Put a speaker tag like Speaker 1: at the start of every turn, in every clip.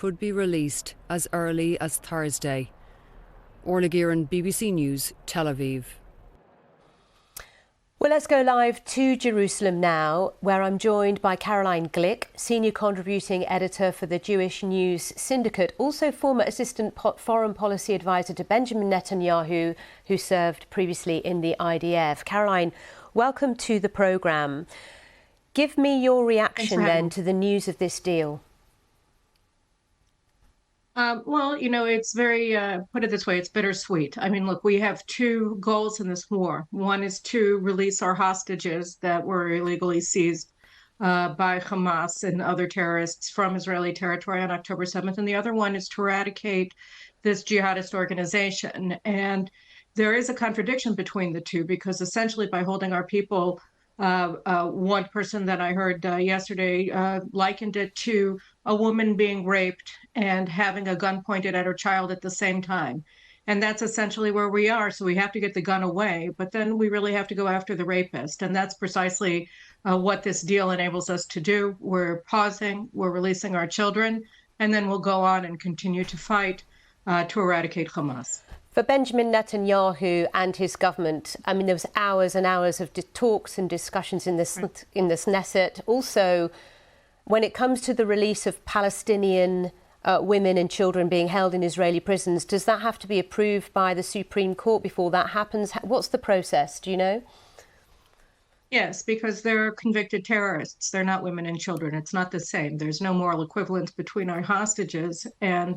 Speaker 1: could be released as early as Thursday. Orla Gearan, BBC News, Tel Aviv.
Speaker 2: Well, let's go live to Jerusalem now, where I'm joined by Caroline Glick, Senior Contributing Editor for the Jewish News Syndicate, also former Assistant Foreign Policy Advisor to Benjamin Netanyahu, who served previously in the IDF. Caroline, welcome to the programme. Give me your reaction then to the news of this deal.
Speaker 3: Well, you know, it's very, put it this way, it's bittersweet. I mean, look, we have two goals in this war. One is to release our hostages that were illegally seized by Hamas and other terrorists from Israeli territory on October 7th. And the other one is to eradicate this jihadist organization. And there is a contradiction between the two, because essentially by holding our people, one person that I heard yesterday likened it to a woman being raped and having a gun pointed at her child at the same time. And that's essentially where we are. So we have to get the gun away, but then we really have to go after the rapist. And that's precisely what this deal enables us to do. We're pausing, we're releasing our children, and then we'll go on and continue to fight to eradicate Hamas.
Speaker 2: For Benjamin Netanyahu and his government, I mean, there was hours and hours of talks and discussions in this Knesset. Also, when it comes to the release of Palestinian women and children being held in Israeli prisons, does that have to be approved by the Supreme Court before that happens? What's the process? Do you know?
Speaker 3: Yes, because they're convicted terrorists. They're not women and children. It's not the same. There's no moral equivalence between our hostages and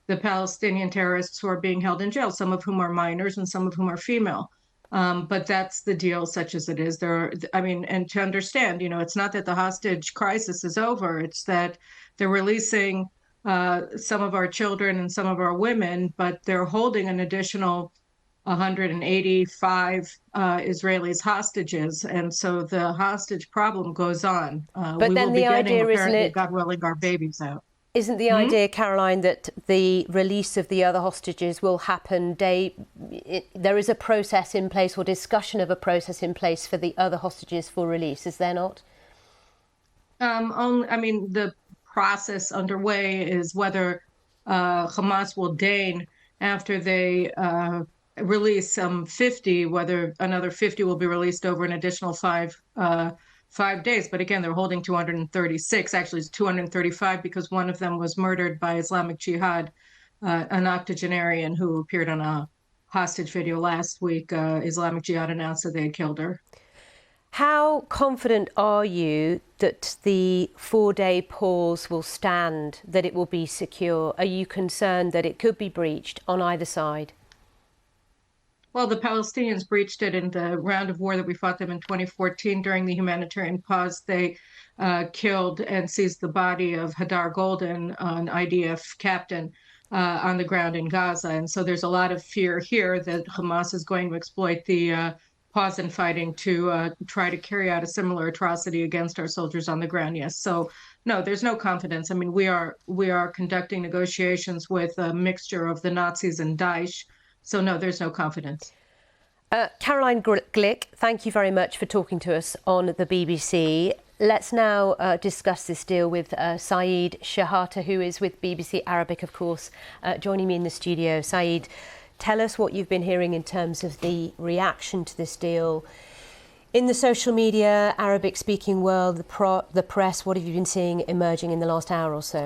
Speaker 3: the Palestinian terrorists who are being held in jail, some of whom are minors and some of whom are female. But that's the deal, such as it is. And to understand, you know, it's not that the hostage crisis is over. It's that they're releasing some of our children and some of our women, but they're holding an additional 185 Israelis hostages. And so the hostage problem goes on.
Speaker 2: But then the idea, isn't it,
Speaker 3: God willing, our babies out.
Speaker 2: Isn't the idea, Caroline, that the release of the other hostages will happen there is a process in place, or discussion of a process in place for the other hostages for release, is there not?
Speaker 3: The process underway is whether Hamas will deign, after they release some 50, whether another 50 will be released over an additional 5 days. But again, they're holding 236. Actually, it's 235 because one of them was murdered by Islamic Jihad, an octogenarian who appeared on a hostage video last week. Islamic Jihad announced that they had killed her.
Speaker 2: How confident are you that the 4-day pause will stand, that it will be secure? Are you concerned that it could be breached on either side?
Speaker 3: Well, the Palestinians breached it in the round of war that we fought them in 2014. During the humanitarian pause, they killed and seized the body of Hadar Golden, an IDF captain, on the ground in Gaza. And so there's a lot of fear here that Hamas is going to exploit the pause in fighting to try to carry out a similar atrocity against our soldiers on the ground. Yes. So, no, there's no confidence. I mean, we are conducting negotiations with a mixture of the Nazis and Daesh. So, no, there's no confidence.
Speaker 2: Caroline Glick, thank you very much for talking to us on the BBC. Let's now discuss this deal with Saeed Shahata, who is with BBC Arabic, of course, joining me in the studio. Saeed, tell us what you've been hearing in terms of the reaction to this deal in the social media, Arabic-speaking world, the press. What have you been seeing emerging in the last hour or so?